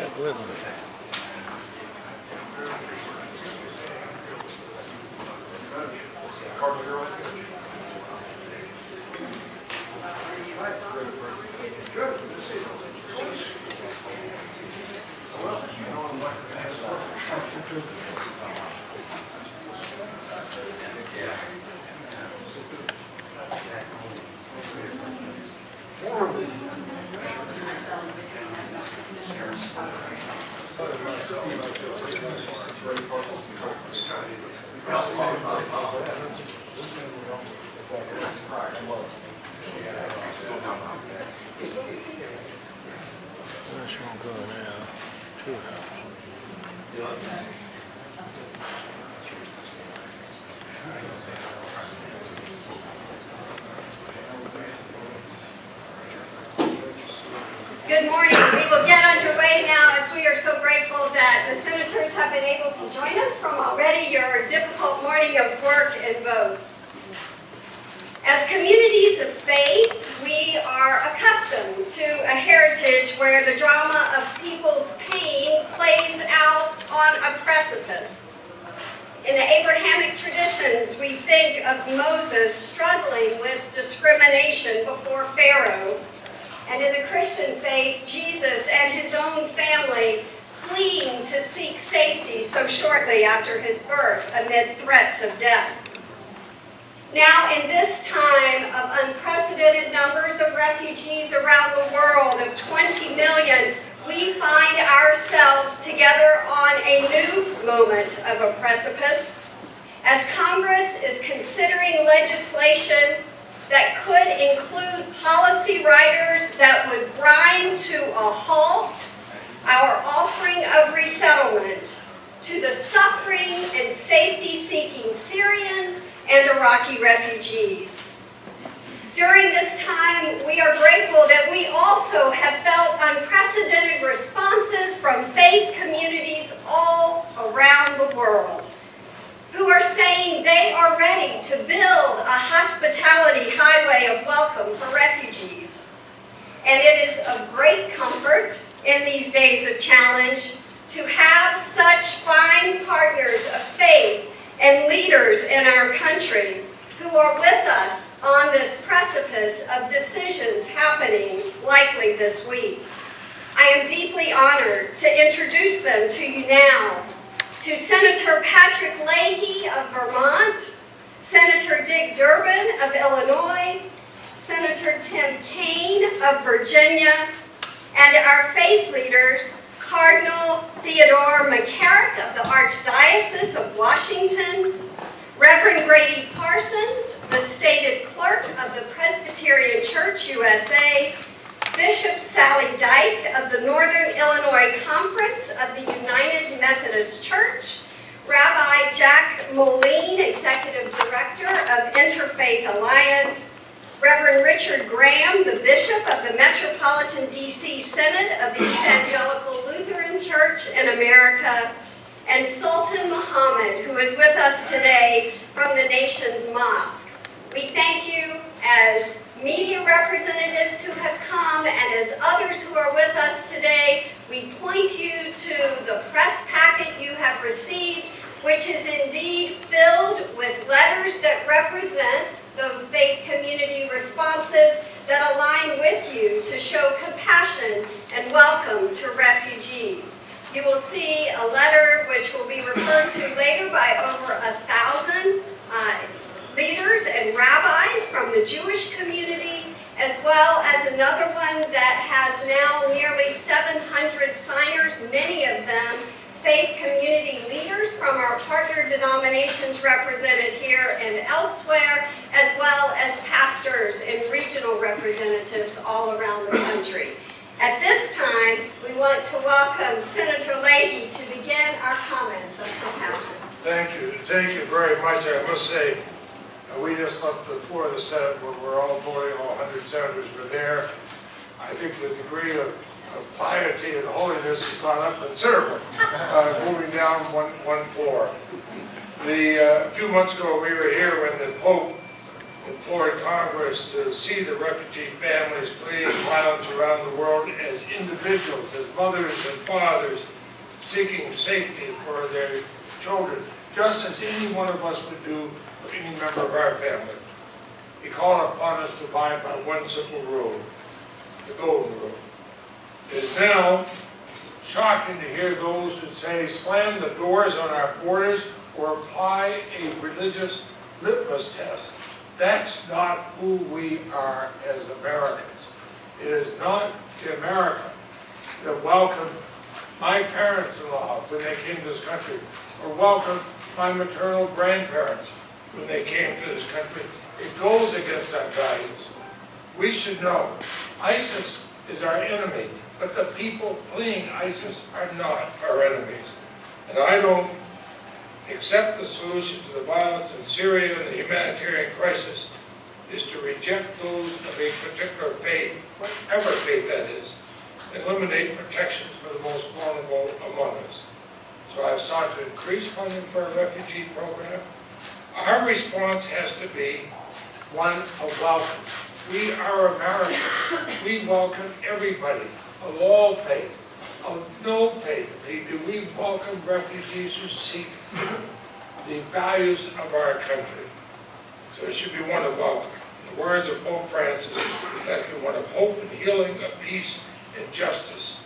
Check with them. Where's she gonna go now? True house. Good morning. We will get underway now as we are so grateful that the senators have been able to join us from already your difficult morning of work and votes. As communities of faith, we are accustomed to a heritage where the drama of people's pain plays out on a precipice. In the Abrahamic traditions, we think of Moses struggling with discrimination before Pharaoh. And in the Christian faith, Jesus and his own family fleeing to seek safety so shortly after his birth amid threats of death. Now, in this time of unprecedented numbers of refugees around the world of 20 million, we find ourselves together on a new moment of a precipice as Congress is considering legislation that could include policy riders that would grind to a halt our offering of resettlement to the suffering and safety-seeking Syrians and Iraqi refugees. During this time, we are grateful that we also have felt unprecedented responses from faith communities all around the world who are saying they are ready to build a hospitality highway of welcome for refugees. And it is of great comfort in these days of challenge to have such fine partners of faith and leaders in our country who are with us on this precipice of decisions happening likely this week. I am deeply honored to introduce them to you now. To Senator Patrick Leahy of Vermont, Senator Dick Durbin of Illinois, Senator Tim Kaine of Virginia, and our faith leaders, Cardinal Theodore McCarrick of the Archdiocese of Washington, Reverend Grady Parsons, the stated clerk of the Presbyterian Church USA, Bishop Sally Dyke of the Northern Illinois Conference of the United Methodist Church, Rabbi Jack Moline, Executive Director of Interfaith Alliance, Reverend Richard Graham, the Bishop of the Metropolitan D.C. Synod of the Evangelical Lutheran Church in America, and Sultan Muhammad, who is with us today from the nation's mosque. We thank you as media representatives who have come and as others who are with us today. We point you to the press packet you have received, which is indeed filled with letters that represent those faith community responses that align with you to show compassion and welcome to refugees. You will see a letter which will be referred to later by over 1,000 leaders and rabbis from the Jewish community, as well as another one that has now nearly 700 signers, many of them faith community leaders from our partner denominations represented here and elsewhere, as well as pastors and regional representatives all around the country. At this time, we want to welcome Senator Leahy to begin our comments of compassion. Thank you very much. I must say, we just left the floor of the Senate where we're all voting, all 100 senators were there. I think the degree of piety and holiness has gone up considerably, moving down one floor. A few months ago we were here when the Pope implored Congress to see the refugee families fleeing violence around the world as individuals, as mothers and fathers seeking safety for their children, just as any one of us would do for any member of our family. He called upon us to abide by one simple rule, the golden rule. It is now shocking to hear those who say slam the doors on our borders or apply a religious litmus test. That's not who we are as Americans. It is not the America that welcomed my parents-in-law when they came to this country, or welcomed my maternal grandparents when they came to this country. It goes against our values. We should know ISIS is our enemy, but the people fleeing ISIS are not our enemies. And I don't accept the solution to the violence in Syria and the humanitarian crisis is to reject those of a particular faith, whatever faith that is, and eliminate protections for the most vulnerable among us. So I've sought to increase funding for our refugee program. Our response has to be one of welcome. We are Americans. We welcome everybody of all faiths, of no faith. We welcome refugees who seek the values of our country. So it should be one of welcome. In the words of Pope Francis, it has to be one of hope and healing, of peace and justice.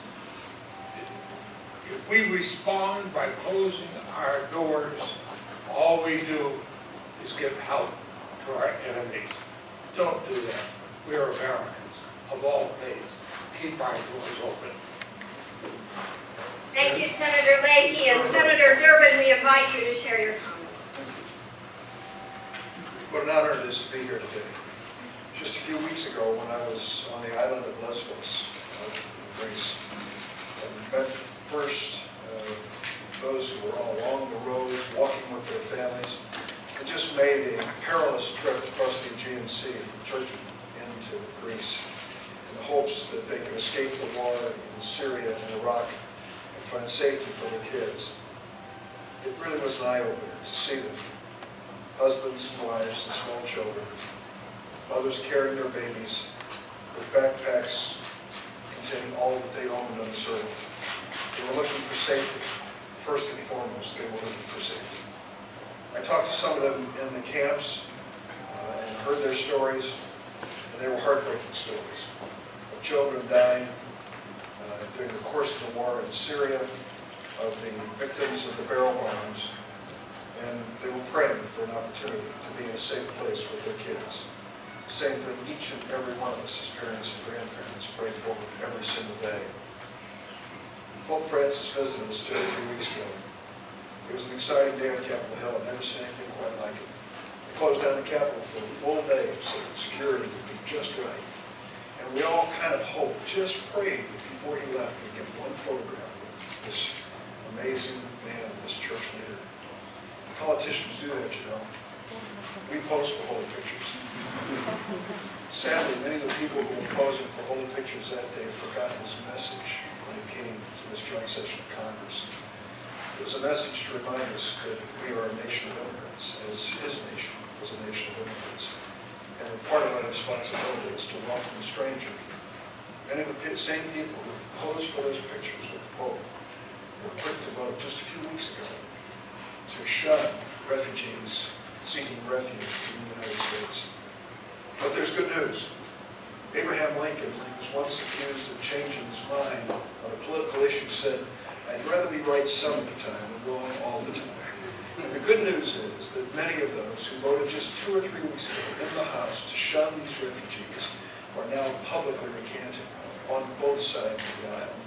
If we respond by closing our doors, all we do is give help to our enemies. Don't do that. We are Americans of all faiths. Keep our doors open. Thank you, Senator Leahy, and Senator Durbin, we invite you to share your comments. What an honor it is to be here today. Just a few weeks ago, when I was on the island of Lesbos, Greece, and met first those who were all along the road, walking with their families, and just made a perilous trip across the Aegean Sea from Turkey into Greece, in the hopes that they could escape the war in Syria and Iraq and find safety for their kids. It really was an eye-opener to see them, husbands and wives and small children, mothers carrying their babies with backpacks containing all that they owned on this earth. They were looking for safety. First and foremost, they were looking for safety. I talked to some of them in the camps and heard their stories, and they were heartbreaking stories of children dying during the course of the war in Syria, of the victims of the barrel bombs, and they were praying for an opportunity to be in a safe place with their kids. Same thing each and every one of us as parents and grandparents pray for every single day. Pope Francis visited us just a few weeks ago. It was an exciting day on Capitol Hill. I've never seen anything quite like it. They closed down the Capitol for a full day so that security would be just right. And we all kind of hoped, just prayed that before he left, we'd get one photograph with this amazing man, this church leader. Politicians do that, you know. We pose for holy pictures. Sadly, many of the people who were posing for holy pictures that day forgot his message when he came to this joint session of Congress. It was a message to remind us that we are a nation of immigrants, as his nation was a nation of immigrants. And part of our responsibility is to welcome the stranger. Many of the same people who posed for those pictures with the Pope were quick to vote just a few weeks ago to shun refugees seeking refuge in the United States. But there's good news. Abraham Lincoln, when he was once accused of changing his mind on a political issue, said, "I'd rather be right some of the time than wrong all the time." And the good news is that many of those who voted just 2 or 3 weeks ago in the House to shun these refugees are now publicly recanting on both sides of the aisle.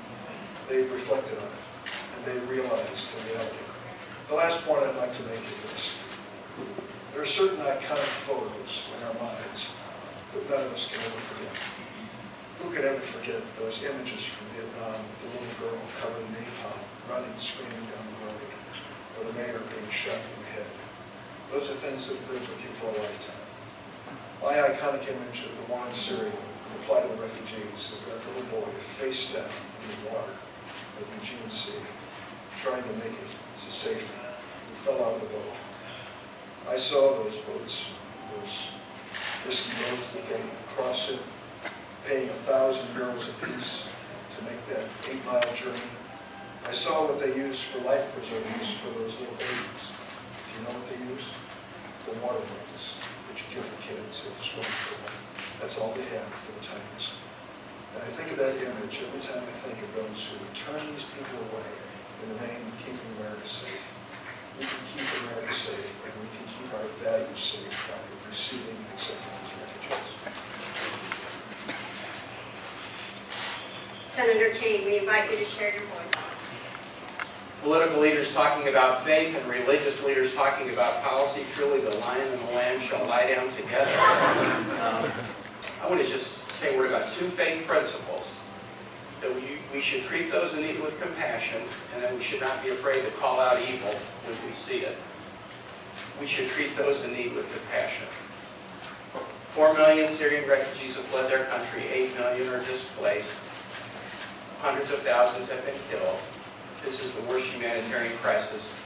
They've reflected on it, and they realize the reality. The last point I'd like to make is this. There are certain iconic photos in our minds that none of us can ever forget. Who could ever forget those images from Vietnam of the little girl covered in napalm, running, screaming down the road, or the mayor being shot in the head? Those are things that live with you for a lifetime. My iconic image of the war in Syria and the plight of the refugees is that little boy face down in the water of the Aegean Sea, trying to make it to safety. He fell out of the boat. I saw those boats, those risky roads that they cross it, paying 1,000 barrels apiece to make that 8-mile journey. I saw what they used for life preservers for those little babies. Do you know what they use? The water bottles that you give the kids at the swimming pool. That's all they have for the tiniest. And I think of that image every time I think of those who would turn these people away in the name of keeping America safe. We can keep America safe, and we can keep our values safe by receiving and accepting these refugees. Senator Kane, we invite you to share your voice. Political leaders talking about faith and religious leaders talking about policy. Truly, the lion and the lamb shall lie down together. I want to just say a word about two faith principles. That we should treat those in need with compassion, and that we should not be afraid to call out evil when we see it. We should treat those in need with compassion. 4 million Syrian refugees have fled their country. 8 million are displaced. Hundreds of thousands have been killed. This is the worst humanitarian crisis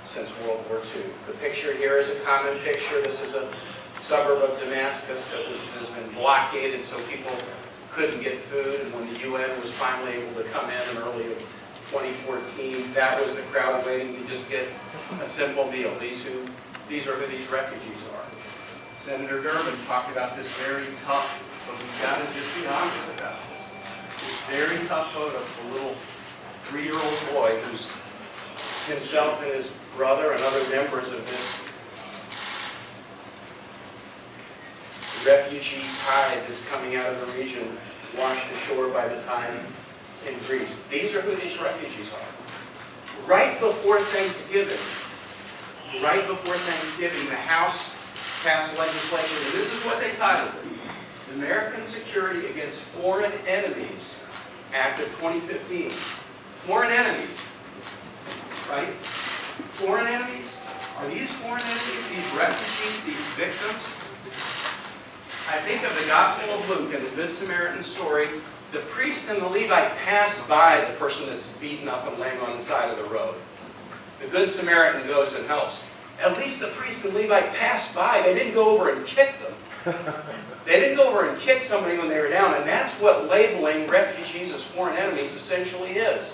since World War II. The picture here is a common picture. This is a suburb of Damascus that has been blockaded so people couldn't get food. And when the UN was finally able to come in early 2014, that was the crowd waiting to just get a simple meal. These are who these refugees are. Senator Durbin talked about this very tough, but we've got to just be honest about this. This very tough photo of a little 3-year-old boy who's himself and his brother and other members of this refugee tide that's coming out of the region washed ashore by the time in Greece. These are who these refugees are. Right before Thanksgiving, the House passed legislation, and this is what they titled it: the American Security Against Foreign Enemies Act of 2015. Foreign enemies, right? Foreign enemies? Are these foreign enemies, these refugees, these victims? I think of the Gospel of Luke and the Good Samaritan story. The priest and the Levite pass by the person that's beaten up and laying on the side of the road. The Good Samaritan goes and helps. At least the priest and Levite passed by. They didn't go over and kick them. They didn't go over and kick somebody when they were down, and that's what labeling refugees as foreign enemies essentially is.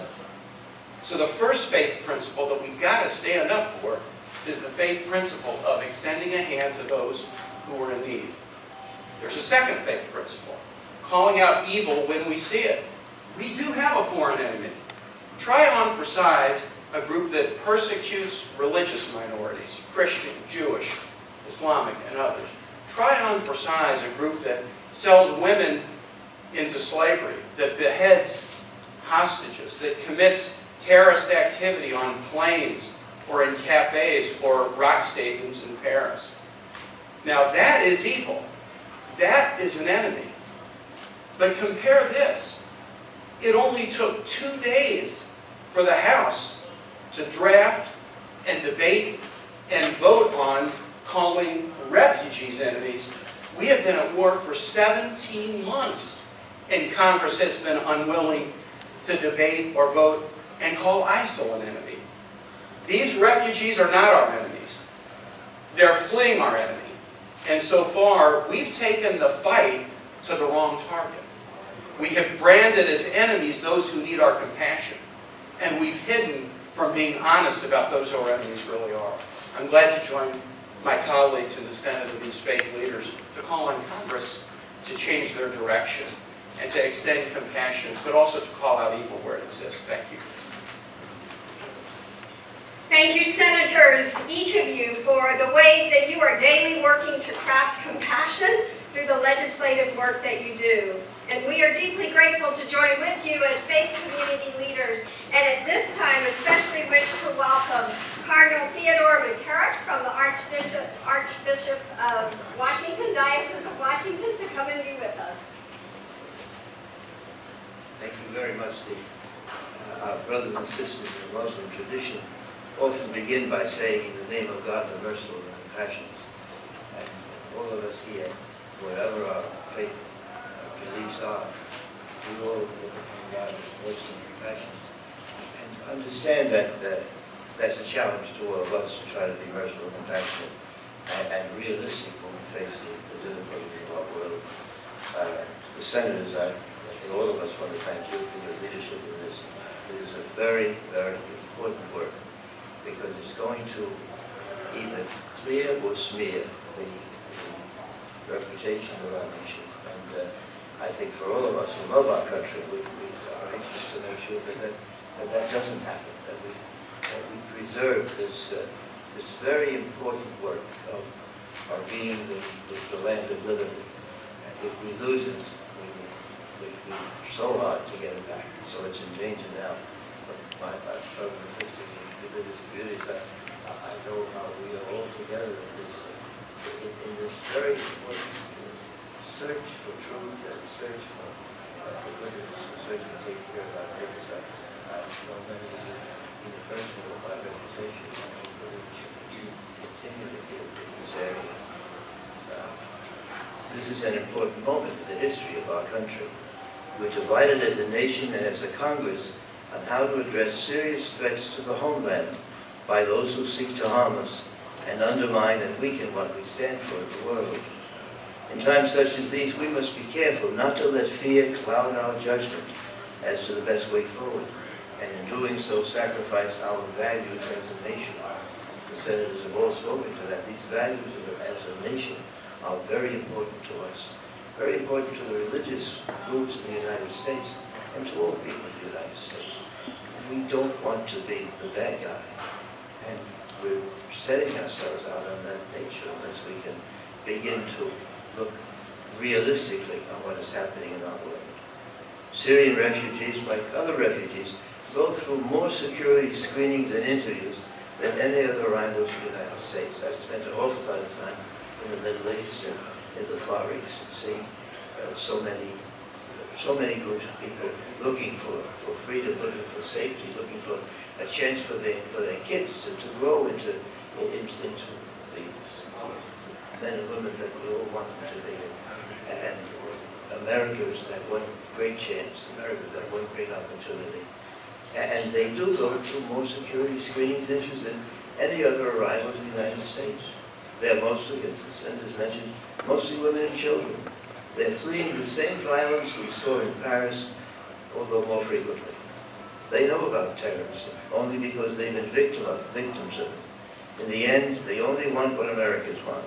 So the first faith principle that we've got to stand up for is the faith principle of extending a hand to those who are in need. There's a second faith principle: calling out evil when we see it. We do have a foreign enemy. Try on for size a group that persecutes religious minorities: Christian, Jewish, Islamic, and others. Try on for size a group that sells women into slavery, that beheads hostages, that commits terrorist activity on planes or in cafes or rock stadiums in Paris. Now that is evil. That is an enemy. But compare this. It only took 2 days for the House to draft and debate and vote on calling refugees enemies. We have been at war for 17 months, and Congress has been unwilling to debate or vote and call ISIL an enemy. These refugees are not our enemies. They're fleeing our enemy. And so far, we've taken the fight to the wrong target. We have branded as enemies those who need our compassion. And we've hidden from being honest about those who our enemies really are. I'm glad to join my colleagues in the Senate and these faith leaders to call on Congress to change their direction and to extend compassion, but also to call out evil where it exists. Thank you. Thank you, Senators, each of you, for the ways that you are daily working to craft compassion through the legislative work that you do. And we are deeply grateful to join with you as faith community leaders. And at this time, especially wish to welcome Cardinal Theodore McCarrick from the Archbishop of Washington, Diocese of Washington, to come and be with us. Thank you very much, Steve. Our brothers and sisters in Muslim tradition often begin by saying, in the name of God, the merciful and compassionate. And all of us here, whatever our faith beliefs are, we all look upon God as merciful and compassionate. And understand that that's a challenge to all of us to try to be merciful and compassionate. and realistic when we face the difficulties of our world. The senators, I think all of us want to thank you for your leadership in this. It is a very, very important work because it's going to either clear or smear the reputation of our nation. And I think for all of us who love our country, we are anxious to make sure that doesn't happen, that we preserve this very important work of being the land of liberty. And if we lose it, we so hard to get it back. So it's in danger now. But my brothers and sisters, religious beauties, I know how we are all together in this very important search for truth and search for goodness, and search for taking care of our neighbors. I know many of you, either personally or by reputation, continue to deal in this area. This is an important moment in the history of our country. We're divided as a nation and as a Congress on how to address serious threats to the homeland by those who seek to harm us and undermine and weaken what we stand for in the world. In times such as these, we must be careful not to let fear cloud our judgment as to the best way forward, and in doing so, sacrifice our values as a nation. The senators have all spoken to that. These values as a nation are very important to us, very important to the religious groups in the United States and to all people in the United States. We don't want to be the bad guy, and we're setting ourselves out on that nature unless we can begin to look realistically on what is happening in our world. Syrian refugees, like other refugees, go through more security screenings and interviews than any other arrivals in the United States. I've spent an awful lot of time in the Middle East and in the Far East, seeing so many groups of people looking for freedom, looking for safety, looking for a chance for their kids to grow into the men and women that we all want them to be. And America is that one great chance. America is that one great opportunity. And they do go through more security screenings issues than any other arrival in the United States. They're mostly, as the senators mentioned, mostly women and children. They're fleeing the same violence we saw in Paris, although more frequently. They know about terrorism only because they've been victims of it. In the end, they only want what Americans want,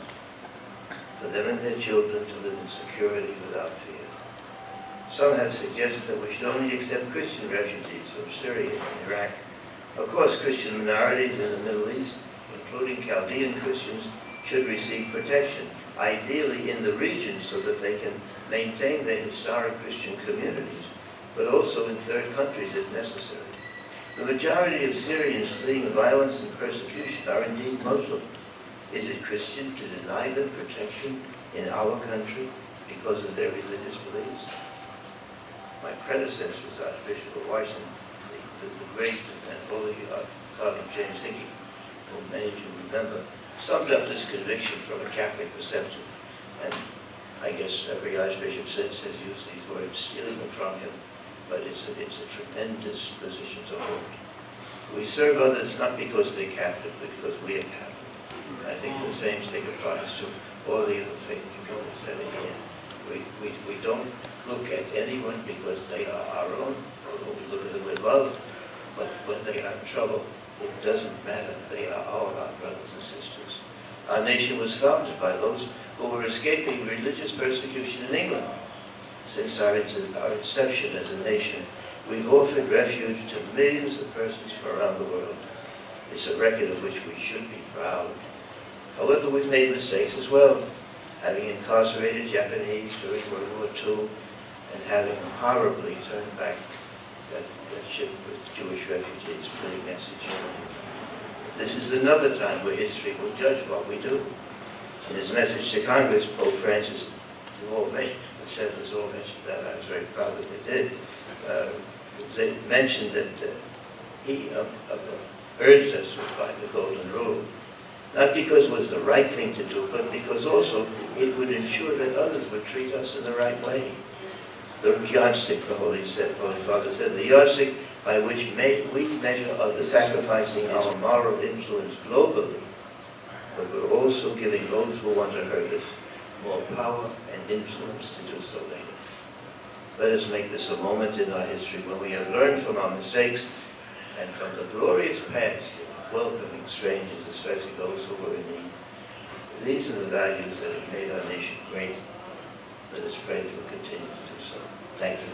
for them and their children to live in security without fear. Some have suggested that we should only accept Christian refugees from Syria and Iraq. Of course, Christian minorities in the Middle East, including Chaldean Christians, should receive protection, ideally in the region so that they can maintain their historic Christian communities, but also in third countries if necessary. The majority of Syrians fleeing violence and persecution are indeed Muslim. Is it Christian to deny them protection in our country because of their religious beliefs? My predecessors, Archbishop of Washington, the great and holy Cardinal James Hickey, whom many of you remember, summed up this conviction from a Catholic perception. And I guess every archbishop since has used these words, stealing them from him, but it's a tremendous position to hold. We serve others not because they're Catholic, but because we are Catholic. I think the same thing applies to all the other faith communities that are here. We don't look at anyone because they are our own, although we look at them with love, but when they are in trouble, it doesn't matter. They are all our brothers and sisters. Our nation was founded by those who were escaping religious persecution in England. Since our inception as a nation, we've offered refuge to millions of persons from around the world. It's a record of which we should be proud. However, we've made mistakes as well, having incarcerated Japanese during World War II and having horribly turned back that ship with Jewish refugees fleeing Nazi Germany. This is another time where history will judge what we do. In his message to Congress, Pope Francis, the senators all mentioned that. I was very proud that they did. They mentioned that he urged us to find the golden rule, not because it was the right thing to do, but because also it would ensure that others would treat us in the right way. The yardstick, the Holy Father said, the yardstick by which we measure others, sacrificing our moral influence globally, but we're also giving those who want to hurt us more power and influence to do so later. Let us make this a moment in our history when we have learned from our mistakes and from the glorious past in welcoming strangers, especially those who were in need. These are the values that have made our nation great. Let us pray to continue to do so. Thank you.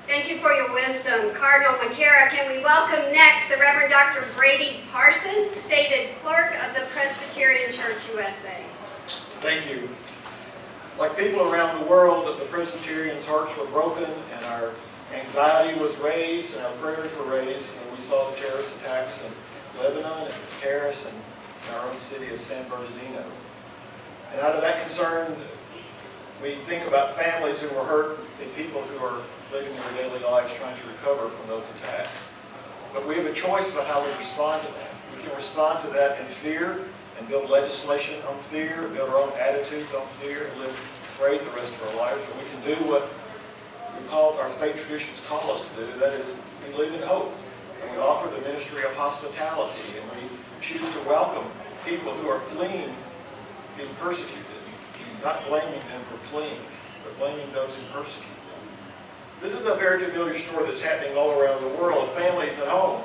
Thank you for your wisdom, Cardinal McCarrick. And we welcome next the Reverend Dr. Brady Parsons, stated clerk of the Presbyterian Church USA. Thank you. Like people around the world, the Presbyterians' hearts were broken and our anxiety was raised and our prayers were raised when we saw the terrorist attacks in Lebanon and Paris and in our own city of San Bernardino. And out of that concern, we think about families who were hurt and people who are living their daily lives trying to recover from those attacks. But we have a choice about how we respond to that. We can respond to that in fear and build legislation on fear, build our own attitudes on fear, and live afraid the rest of our lives. Or we can do what our faith traditions call us to do, that is, we live in hope. And we offer the ministry of hospitality, and we choose to welcome people who are fleeing being persecuted, not blaming them for fleeing, but blaming those who persecute them. This is a very familiar story that's happening all around the world. Families at home,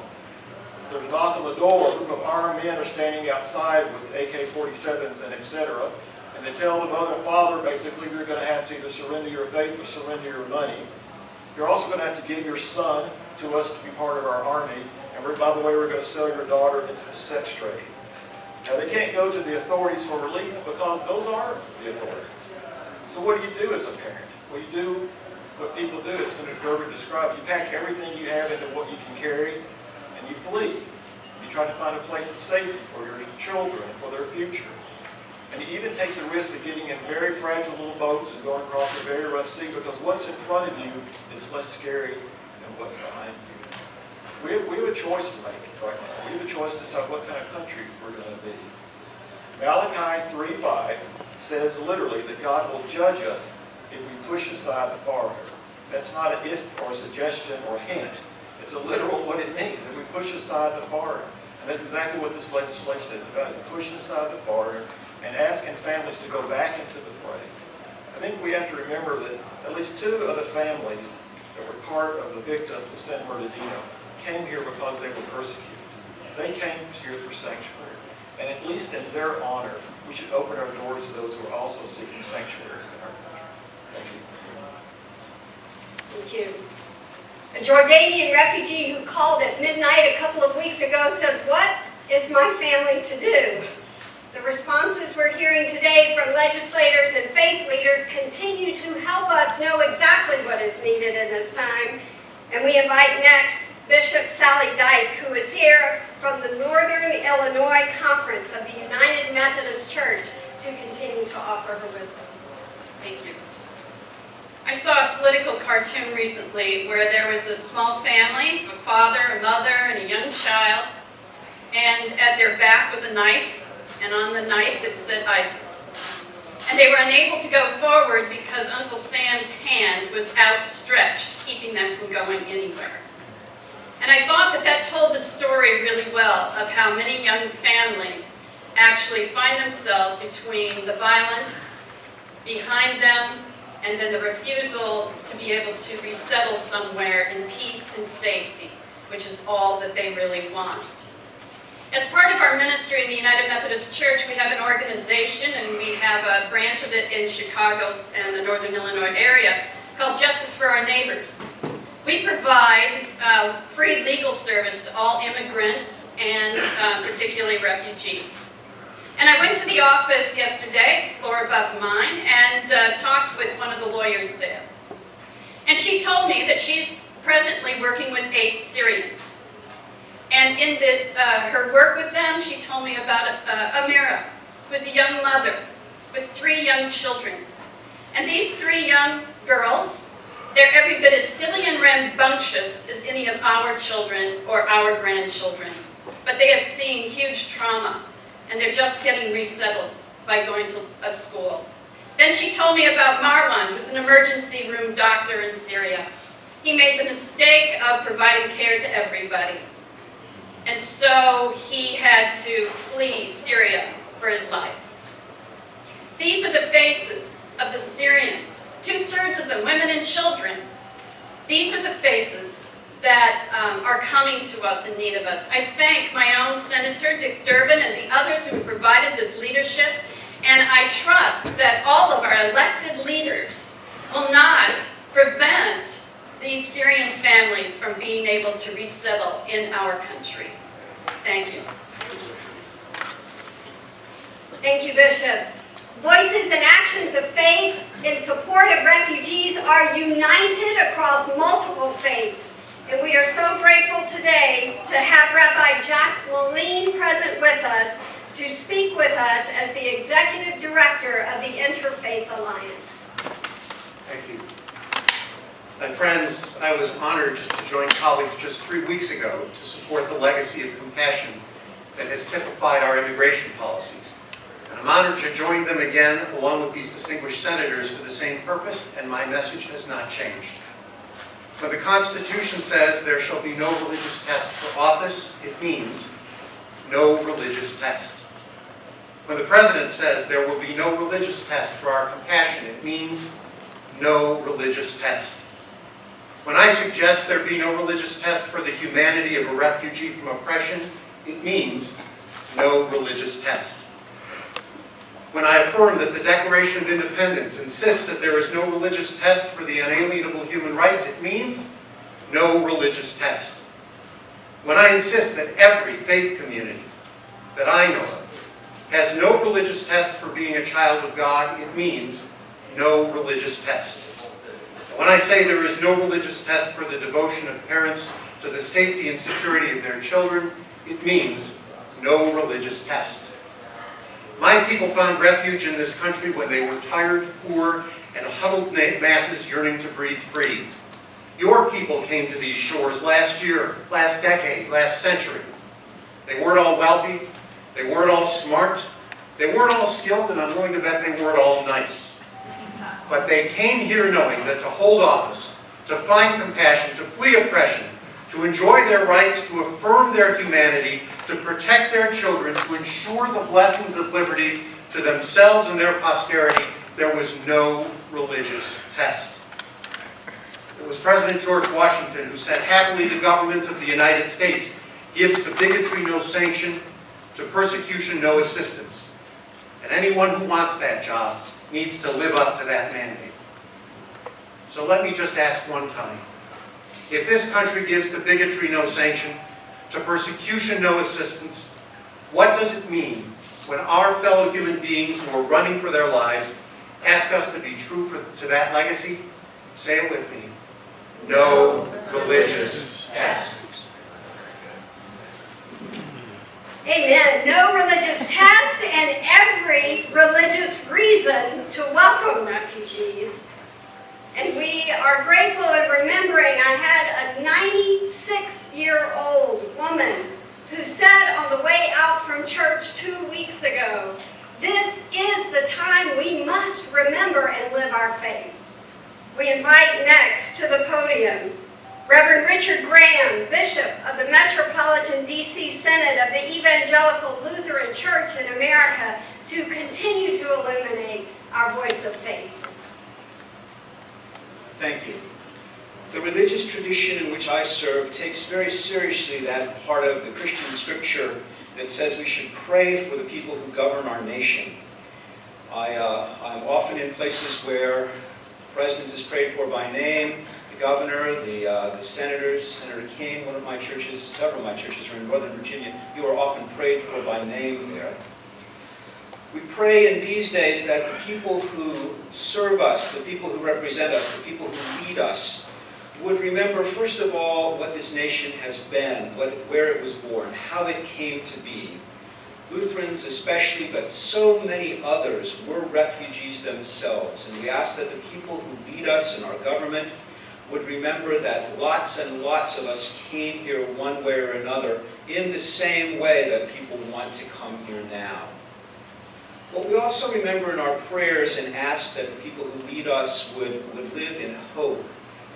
there's a knock on the door, a group of armed men are standing outside with AK-47s and etc. And they tell the mother and father, basically, you're going to have to either surrender your faith or surrender your money. You're also going to have to give your son to us to be part of our army. And by the way, we're going to sell your daughter into the sex trade. Now, they can't go to the authorities for relief because those are the authorities. So what do you do as a parent? Well, you do what people do, as Senator Gerber described. You pack everything you have into what you can carry, and you flee. You try to find a place of safety for your children and for their future. And you even take the risk of getting in very fragile little boats and going across a very rough sea, because what's in front of you is less scary than what's behind you. We have a choice to make right now. We have a choice to decide what kind of country we're going to be. Malachi 3:5 says literally that God will judge us if we push aside the foreigner. That's not an if or a suggestion or a hint. It's a literal what it means, if we push aside the foreigner. And that's exactly what this legislation is about, pushing aside the foreigner and asking families to go back into the fray. I think we have to remember that at least 2 of the families that were part of the victims of San Bernardino came here because they were persecuted. They came here for sanctuary. And at least in their honor, we should open our doors to those who are also seeking sanctuary in our country. Thank you. Thank you. A Jordanian refugee who called at midnight a couple of weeks ago said, "What is my family to do?" The responses we're hearing today from legislators and faith leaders continue to help us know exactly what is needed in this time. And we invite next Bishop Sally Dyke, who is here from the Northern Illinois Conference of the United Methodist Church, to continue to offer her wisdom. Thank you. I saw a political cartoon recently where there was a small family, a father, a mother, and a young child, and at their back was a knife, and on the knife it said ISIS. And they were unable to go forward because Uncle Sam's hand was outstretched, keeping them from going anywhere. And I thought that that told the story really well of how many young families actually find themselves between the violence behind them and then the refusal to be able to resettle somewhere in peace and safety, which is all that they really want. As part of our ministry in the United Methodist Church, we have an organization, and we have a branch of it in Chicago and the Northern Illinois area, called Justice for Our Neighbors. We provide free legal service to all immigrants and particularly refugees. And I went to the office yesterday, floor above mine, and talked with one of the lawyers there. And she told me that she's presently working with 8 Syrians. And in her work with them, she told me about Amira, who is a young mother with 3 young children. And these 3 young girls, they're every bit as silly and rambunctious as any of our children or our grandchildren. But they have seen huge trauma, and they're just getting resettled by going to a school. Then she told me about Marwan, who's an emergency room doctor in Syria. He made the mistake of providing care to everybody. and so he had to flee Syria for his life. These are the faces of the Syrians, 2/3 of them women and children. These are the faces that are coming to us in need of us. I thank my own Senator Dick Durbin and the others who have provided this leadership, and I trust that all of our elected leaders will not prevent these Syrian families from being able to resettle in our country. Thank you. Thank you, Bishop. Voices and actions of faith in support of refugees are united across multiple faiths. And we are so grateful today to have Rabbi Jack Levine present with us to speak with us as the Executive Director of the Interfaith Alliance. Thank you. My friends, I was honored to join colleagues just 3 weeks ago to support the legacy of compassion that has typified our immigration policies. And I'm honored to join them again along with these distinguished senators for the same purpose, and my message has not changed. When the Constitution says there shall be no religious test for office, it means no religious test. When the President says there will be no religious test for our compassion, it means no religious test. When I suggest there be no religious test for the humanity of a refugee from oppression, it means no religious test. When I affirm that the Declaration of Independence insists that there is no religious test for the unalienable human rights, it means no religious test. When I insist that every faith community that I know of has no religious test for being a child of God, it means no religious test. When I say there is no religious test for the devotion of parents to the safety and security of their children, it means no religious test. My people found refuge in this country when they were tired, poor, and huddled masses yearning to breathe free. Your people came to these shores last year, last decade, last century. They weren't all wealthy, they weren't all smart, they weren't all skilled, and I'm willing to bet they weren't all nice. But they came here knowing that to hold office, to find compassion, to flee oppression, to enjoy their rights, to affirm their humanity, to protect their children, to ensure the blessings of liberty to themselves and their posterity, there was no religious test. It was President George Washington who said, "Happily the government of the United States gives to bigotry no sanction, to persecution no assistance." And anyone who wants that job needs to live up to that mandate. So let me just ask one time. If this country gives to bigotry no sanction, to persecution no assistance, what does it mean when our fellow human beings who are running for their lives ask us to be true to that legacy? Say it with me. No religious test. Amen. No religious test and every religious reason to welcome refugees. And we are grateful and remembering I had a 96-year-old woman who said on the way out from church 2 weeks ago, "This is the time we must remember and live our faith." We invite next to the podium Reverend Richard Graham, Bishop of the Metropolitan D.C. Synod of the Evangelical Lutheran Church in America, to continue to illuminate our voice of faith. Thank you. The religious tradition in which I serve takes very seriously that part of the Christian scripture that says we should pray for the people who govern our nation. I'm often in places where the president is prayed for by name, the governor, the senators, Senator King, one of my churches, several of my churches are in Northern Virginia. You are often prayed for by name there. We pray in these days that the people who serve us, the people who represent us, the people who lead us, would remember, first of all, what this nation has been, where it was born, how it came to be. Lutherans especially, but so many others, were refugees themselves. And we ask that the people who lead us in our government would remember that lots and lots of us came here one way or another in the same way that people want to come here now. But we also remember in our prayers and ask that the people who lead us would live in hope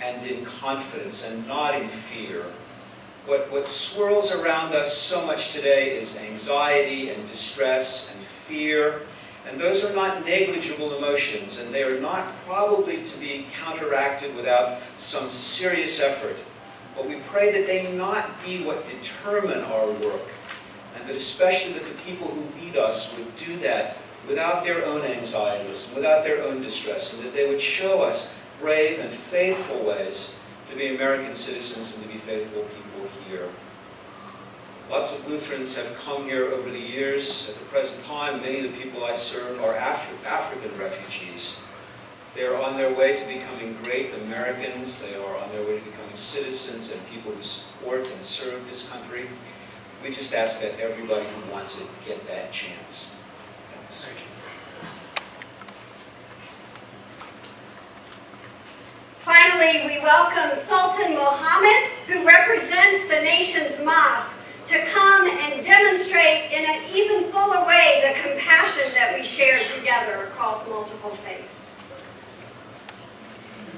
and in confidence and not in fear. What swirls around us so much today is anxiety and distress and fear, and those are not negligible emotions, and they are not probably to be counteracted without some serious effort. But we pray that they not be what determine our work, and that especially that the people who lead us would do that without their own anxieties, and without their own distress, and that they would show us brave and faithful ways to be American citizens and to be faithful people here. Lots of Lutherans have come here over the years. At the present time, many of the people I serve are African refugees. They are on their way to becoming great Americans. They are on their way to becoming citizens and people who support and serve this country. We just ask that everybody who wants it get that chance. Thanks. Thank you. Finally, we welcome Sultan Mohammed, who represents the nation's mosque, to come and demonstrate in an even fuller way the compassion that we share together across multiple faiths.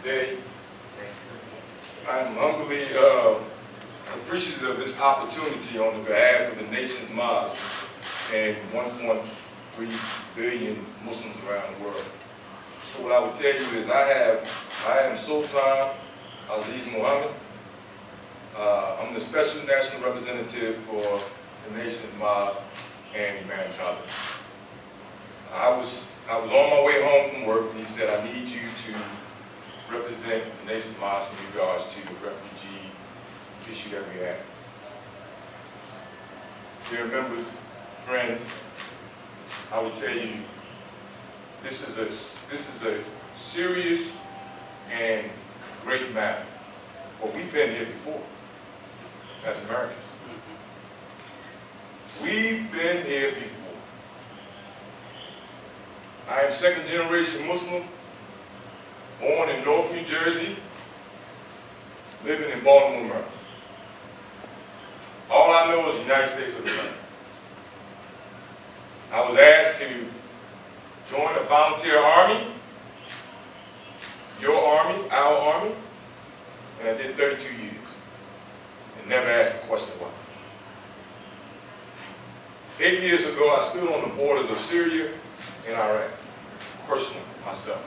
Today, I'm humbly appreciative of this opportunity on the behalf of the nation's mosque and 1.3 billion Muslims around the world. So what I would tell you is I am Sultan Aziz Mohammed. I'm the Special National Representative for the nation's mosque and Imam College. I was on my way home from work, and he said, I need you to represent the nation's mosque in regards to the refugee issue that we have. Dear members, friends, I would tell you, this is a serious and great matter. But we've been here before as Americans. We've been here before. I am second generation Muslim, born in North New Jersey, living in Baltimore, Maryland. All I know is the United States of America. I was asked to join a volunteer army, your army, our army, and I did 32 years and never asked a question why. 8 years ago, I stood on the borders of Syria and Iraq, personally, myself.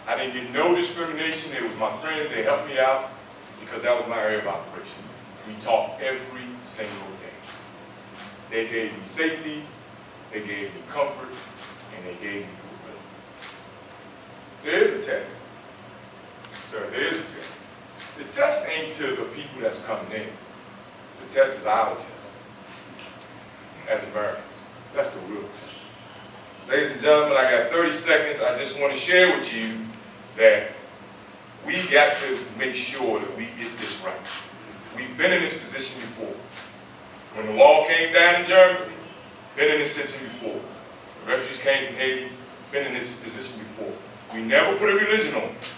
I didn't get no discrimination. It was my friends. They helped me out because that was my area of operation. We talked every single day. They gave me safety, they gave me comfort, and they gave me goodwill. There is a test. Sir, there is a test. The test ain't to the people that's coming in. The test is our test as Americans. That's the real test. Ladies and gentlemen, I got 30 seconds. I just want to share with you that we got to make sure that we get this right. We've been in this position before. When the wall came down in Germany, been in this situation before. The refugees came from Haiti, been in this position before. We never put a religion on it.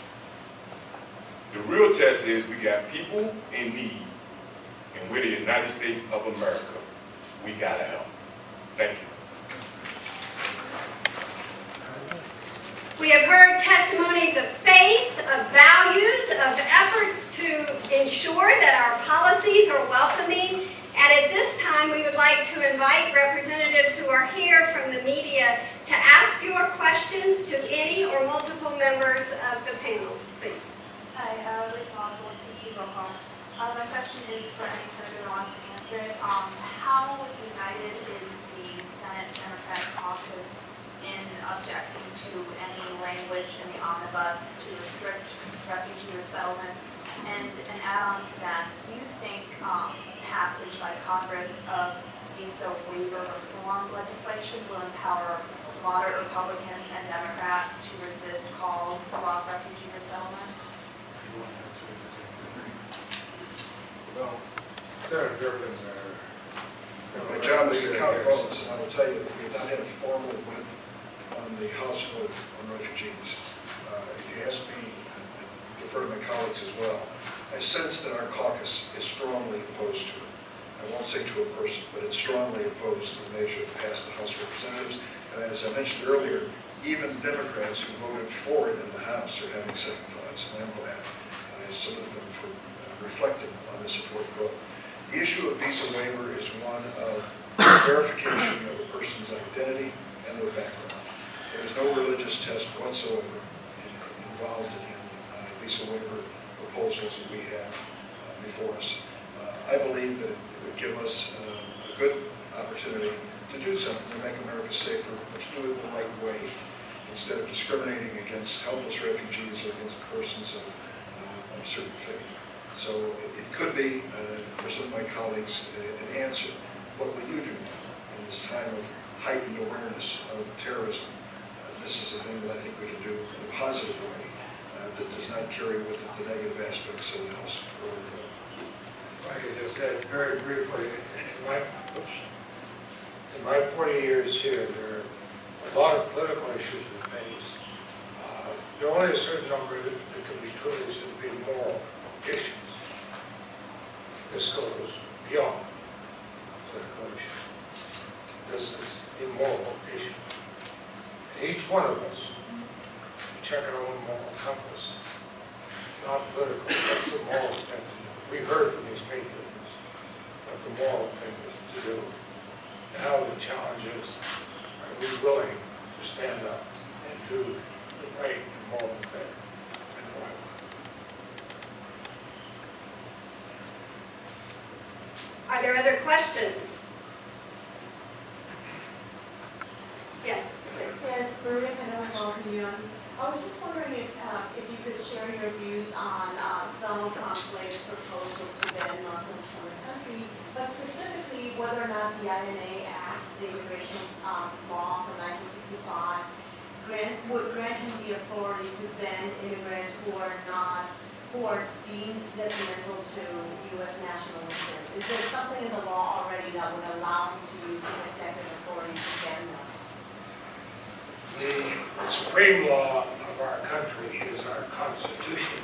The real test is we got people in need, and we're the United States of America. We gotta help. Thank you. We have heard testimonies of faith, of values, of efforts to ensure that our policies are welcoming. And at this time, we would like to invite representatives who are here from the media to ask your questions to any or multiple members of the panel, please. Hi, Lake Boswell, CT Local. My question is for any senator who wants to answer it. How united is the Senate Democratic caucus in objecting to any language in the omnibus to restrict refugee resettlement? And an add-on to that, do you think passage by Congress of visa waiver reform legislation will empower moderate Republicans and Democrats to resist calls to block refugee resettlement? Well, Senator Durbin, my job is to count votes, and I will tell you that we have not had a formal win on the House vote on refugees. If you ask me, and defer to my colleagues as well, I sense that our caucus is strongly opposed to it. I won't say to a person, but it's strongly opposed to the measure that passed the House of Representatives. And as I mentioned earlier, even Democrats who voted for it in the House are having second thoughts, and I'm glad. Some of them reflected on to support the vote. The issue of visa waiver is one of verification of a person's identity and their background. There is no religious test whatsoever involved in visa waiver proposals that we have before us. I believe that it would give us a good opportunity to do something to make America safer, but to do it the right way, instead of discriminating against helpless refugees or against persons of certain faith. So it could be, for some of my colleagues, an answer. What will you do in this time of heightened awareness of terrorism? This is a thing that I think we can do in a positive way that does not carry with it the negative aspects of the House earlier. If I could just add very briefly, in my 40 years here, there are a lot of political issues we face. There are only a certain number that can be truly to be moral issues. This goes beyond a political issue. This is a moral issue. And each one of us check our own moral compass. Not political, that's the moral thing to do. We heard from these faith leaders what the moral thing is to do. Now the challenge is, are we willing to stand up and do the right and moral thing and the right way? Are there other questions? Yes, please. Yes, Maria Penel from you. I was just wondering if you could share your views on Donald Trump's latest proposal to ban Muslims from the country, but specifically whether or not the INA Act, the immigration law from 1965, would grant him the authority to ban immigrants who are deemed detrimental to U.S. national interests. Is there something in the law already that would allow him to use his executive authority to ban them? The supreme law of our country is our Constitution.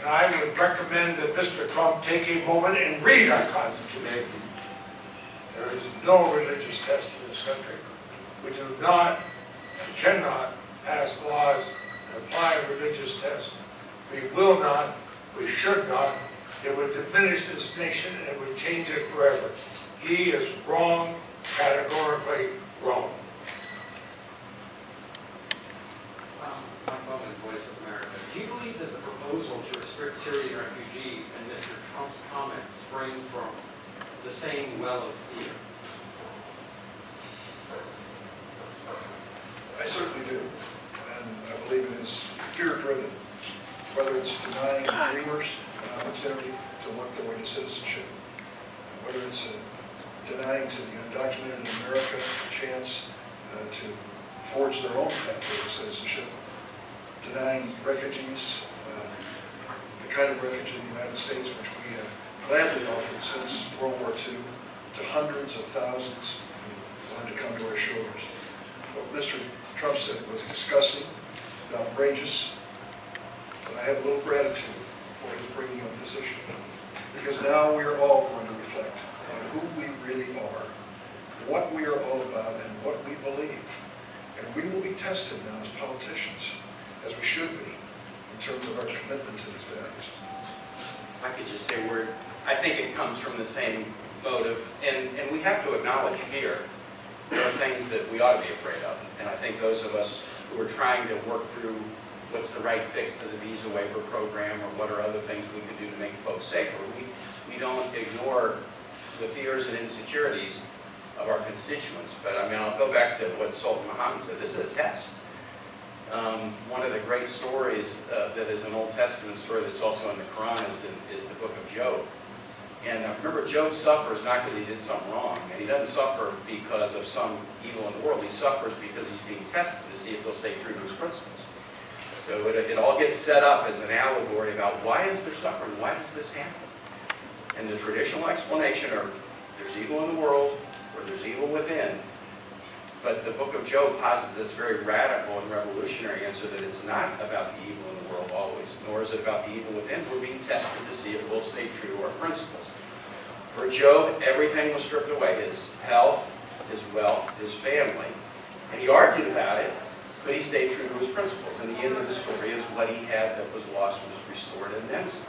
And I would recommend that Mr. Trump take a moment and read our Constitution. There is no religious test in this country. We do not and cannot pass laws that apply a religious test. We will not, we should not. It would diminish this nation and it would change it forever. He is wrong, categorically wrong. Mike Bowman, Voice of America. Do you believe that the proposal to restrict Syrian refugees and Mr. Trump's comments spring from the same well of fear? I certainly do, and I believe it is fear-driven, whether it's denying dreamers an opportunity to work their way to citizenship, whether it's denying to the undocumented in America a chance to forge their own pathway to citizenship, denying refugees the kind of refugee in the United States which we have gladly offered since World War II to hundreds of thousands who wanted to come to our shores. What Mr. Trump said was disgusting and outrageous, but I have a little gratitude for his bringing up this issue, because now we are all going to reflect on who we really are, what we are all about, and what we believe. And we will be tested now as politicians, as we should be, in terms of our commitment to these values. If I could just say a word, I think it comes from the same motive, and we have to acknowledge fear. There are things that we ought to be afraid of, and I think those of us who are trying to work through what's the right fix to the visa waiver program, or what are other things we could do to make folks safer, we don't ignore the fears and insecurities of our constituents. But I mean, I'll go back to what Sultan Muhammad said. This is a test. One of the great stories that is an Old Testament story that's also in the Quran is the book of Job. And remember, Job suffers not because he did something wrong, and he doesn't suffer because of some evil in the world. He suffers because he's being tested to see if he'll stay true to his principles. So it all gets set up as an allegory about why is there suffering? Why does this happen? And the traditional explanation are there's evil in the world or there's evil within. But the book of Job posits this very radical and revolutionary answer that it's not about the evil in the world always, nor is it about the evil within. We're being tested to see if we'll stay true to our principles. For Job, everything was stripped away, his health, his wealth, his family. And he argued about it, but he stayed true to his principles. And the end of the story is what he had that was lost was restored and then some.